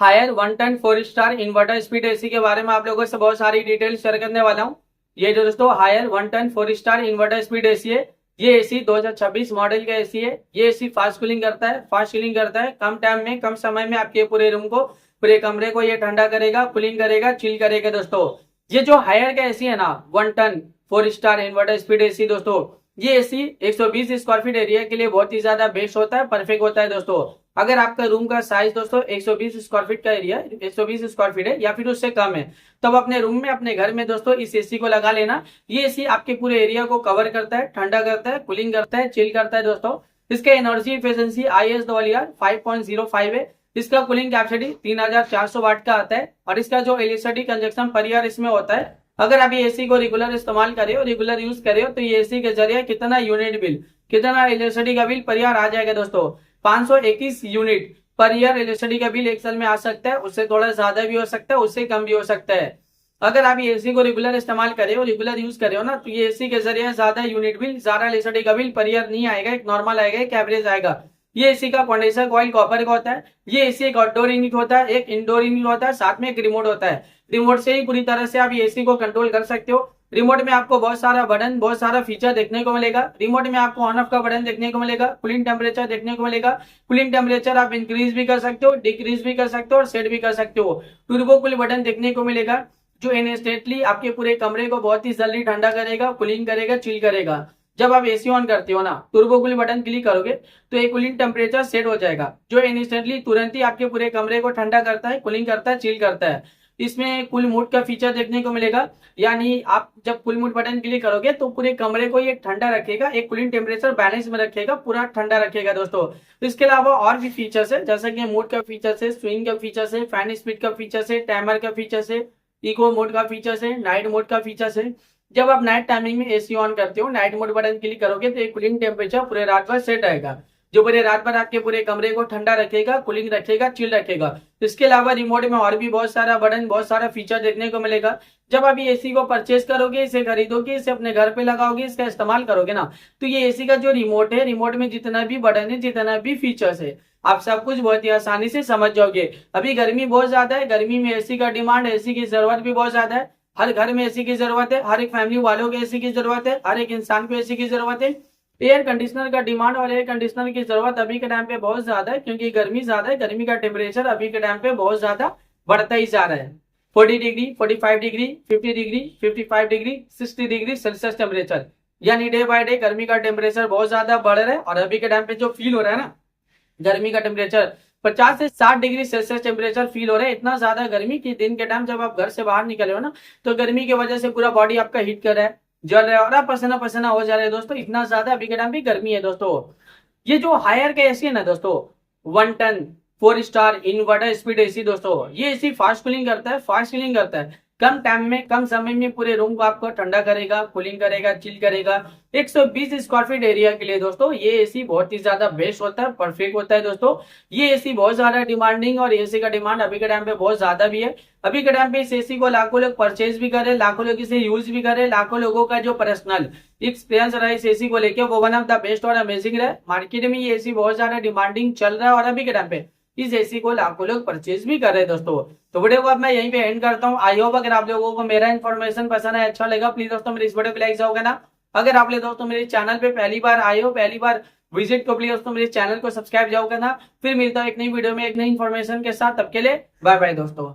Higher 1 ton 4 star inverter speed AC के बारे में आप लोगों से बहुत सारी डिटेल शेयर करने वाला हूँ। ये जो दोस्तों Haier 1 ton 4 star inverter speed AC है, ये एसी 2026 मॉडल का एसी है। ये एसी फास्ट कूलिंग करता है, फास्ट कूलिंग करता है। कम टाइम में, कम समय में आपके पूरे रूम को, पूरे कमरे को ये ठंडा करेगा, कूलिंग करेगा, चिल करेगा। दोस्तों ये जो हायर का एसी है ना, 1 ton 4 star inverter speed AC, दोस्तों ये एसी 120 स्क्वायर फीट एरिया के लिए बहुत ही ज्यादा बेस्ट होता है, परफेक्ट होता है। दोस्तों अगर आपका रूम का साइज दोस्तों 120 स्क्वायर फीट का एरिया, 120 स्क्वायर फीट है या फिर उससे कम है, तब अपने रूम में, अपने घर में दोस्तों इस एसी को लगा लेना। ये एसी आपके पूरे एरिया को कवर करता है, ठंडा करता है, कूलिंग करता है, चिल करता है। दोस्तों इसका एनर्जी एफिशिएंसी ISWR 5.05 है। इसका कूलिंग कैपेसिटी 3400 वाट का आता है और इसका जो इलेक्ट्रिसिटी कंजप्शन पर ईयर इसमें होता है, अगर आप ये एसी को रेगुलर इस्तेमाल करें और रेगुलर यूज करें तो ये एसी के जरिए कितना यूनिट बिल, कितना इलेक्ट्रिसिटी का बिल पर ईयर आ जाएगा दोस्तों, 521 यूनिट पर ईयर इलेक्ट्रिसिटी का बिल एक साल में आ सकता है। उससे थोड़ा ज्यादा भी हो सकता है, उससे कम भी हो सकता है। अगर आप ये एसी को रेगुलर इस्तेमाल करें और रेगुलर यूज करें हो ना, तो ये एसी के जरिए ज्यादा यूनिट बिल, ज्यादा इलेक्ट्रिसिटी का बिल पर ईयर नहीं आएगा, एक नॉर्मल आएगा, एक एवरेज आएगा। ये एसी का कंडेंसर कॉइल कॉपर का होता है। ये एसी एक आउटडोर यूनिट होता है, एक इंडोर यूनिट होता है, साथ में एक रिमोट होता है। रिमोट से ही पूरी तरह से आप ये एसी को कंट्रोल कर सकते हो। रिमोट में आपको बहुत सारा बटन, बहुत सारा फीचर देखने को मिलेगा। रिमोट में आपको ऑन ऑफ का बटन देखने को मिलेगा, कूलिंग टेम्परेचर देखने को मिलेगा। कूलिंग टेम्परेचर आप इंक्रीज भी कर सकते हो, डिक्रीज भी कर सकते हो और सेट भी कर सकते हो। टर्बो कूल बटन देखने को मिलेगा जो इंस्टेंटली आपके पूरे कमरे को बहुत ही जल्दी ठंडा करेगा, कूलिंग करेगा, चिल करेगा। जब आप एसी ऑन करते हो ना, टर्बो कूल बटन क्लिक करोगे तो एक कूलिंग टेम्परेचर सेट हो जाएगा जो इंस्टेंटली, तुरंत ही आपके पूरे कमरे को ठंडा करता है, कूलिंग करता है, चिल करता है। इसमें कूल मोड का फीचर देखने को मिलेगा, यानी आप जब कूल मोड बटन क्लिक करोगे तो पूरे कमरे को ये ठंडा रखेगा, एक कूलिंग टेम्परेचर बैलेंस में रखेगा, पूरा ठंडा रखेगा। दोस्तों इसके अलावा और भी फीचर्स है, जैसे कि मोड का फीचर्स है, स्विंग का फीचर्स है, फैन स्पीड का फीचर्स है, टाइमर का फीचर्स है, इको मोड का फीचर्स है, नाइट मोड का फीचर्स है। जब आप नाइट टाइमिंग में एसी ऑन करते हो, नाइट मोड बटन क्लिक करोगे तो एक कूलिंग टेम्परेचर पूरे रात भर सेट आएगा, जो पूरे रात भर आपके पूरे कमरे को ठंडा रखेगा, कूलिंग रखेगा, चिल रखेगा। इसके अलावा रिमोट में और भी बहुत सारा बटन, बहुत सारा फीचर देखने को मिलेगा। जब आप ये एसी को परचेज करोगे, इसे खरीदोगे, इसे अपने घर पे लगाओगे, इसका इस्तेमाल करोगे ना, तो ये एसी का जो रिमोट है, रिमोट में जितना भी बटन है, जितना भी फीचर्स है, आप सब कुछ बहुत ही आसानी से समझ जाओगे। अभी गर्मी बहुत ज्यादा है, गर्मी में एसी का डिमांड, एसी की जरूरत भी बहुत ज्यादा है। हर घर में एसी की जरूरत है, हर एक फैमिली वालों को एसी की जरूरत है, हर एक इंसान को एसी की जरूरत है। एयर कंडीशनर का डिमांड और एयर कंडीशनर की जरूरत अभी के टाइम पे बहुत ज्यादा है, क्योंकि गर्मी ज्यादा है। गर्मी का टेम्परेचर अभी के टाइम पे बहुत ज्यादा बढ़ता ही जा रहा है। 40 degree, 45 degree, 50 degree, 55 degree, 60 degree Celsius temperature, यानी डे बाय डे गर्मी का टेम्परेचर बहुत ज्यादा बढ़ रहा है। और अभी के टाइम पे जो फील हो रहा है ना, गर्मी का टेम्परेचर 50 से 60 डिग्री सेल्सियस टेम्परेचर फील हो रहा है। इतना ज्यादा गर्मी कि दिन के टाइम जब आप घर से बाहर निकले हो ना, तो गर्मी की वजह से पूरा बॉडी आपका हीट कर रहा है, जल रहा है और आप पसीना पसीना हो जा रहे हैं। दोस्तों इतना ज्यादा अभी के टाइम पे गर्मी है। दोस्तों ये जो हायर का एसी है ना दोस्तों, 1 ton 4 star inverter speed AC, दोस्तों ये एसी फास्ट कूलिंग करता है, फास्ट कूलिंग करता है। कम टाइम में, कम समय में पूरे रूम को आपको ठंडा करेगा, कूलिंग करेगा, चिल करेगा। 120 स्क्वायर फीट एरिया के लिए दोस्तों ये एसी बहुत ही ज्यादा बेस्ट होता है, परफेक्ट होता है। दोस्तों ये एसी बहुत ज्यादा डिमांडिंग, और एसी का डिमांड अभी के टाइम पे बहुत ज्यादा भी है। अभी के टाइम पे इस एसी को लाखों लोग परचेज भी करे, लाखों लोग इसे यूज भी करे, लाखों लोगों का जो पर्सनल एक्सपीरियंस रहा इस एसी को लेके, वो वन ऑफ द बेस्ट और अमेजिंग रहा। मार्केट में ये एसी बहुत ज्यादा डिमांडिंग चल रहा है और अभी के टाइम पे इस एसी को लाखों लोग परचेज भी कर रहे हैं। दोस्तों तो वीडियो को अब मैं यहीं पे एंड करता हूँ। आई होप अगर आप लोगों को मेरा इन्फॉर्मेशन पसंद है, अच्छा लगा, प्लीज दोस्तों मेरे इस वीडियो को लाइक जाओगे ना। अगर आप लोग दोस्तों मेरे चैनल पे पहली बार आए हो, पहली बार विजिट को, प्लीज दोस्तों मेरे चैनल को सब्सक्राइब जाओगे ना। फिर मिलता हूँ एक नई वीडियो में एक नई इन्फॉर्मेशन के साथ, तब के लिए बाय बाय दोस्तों।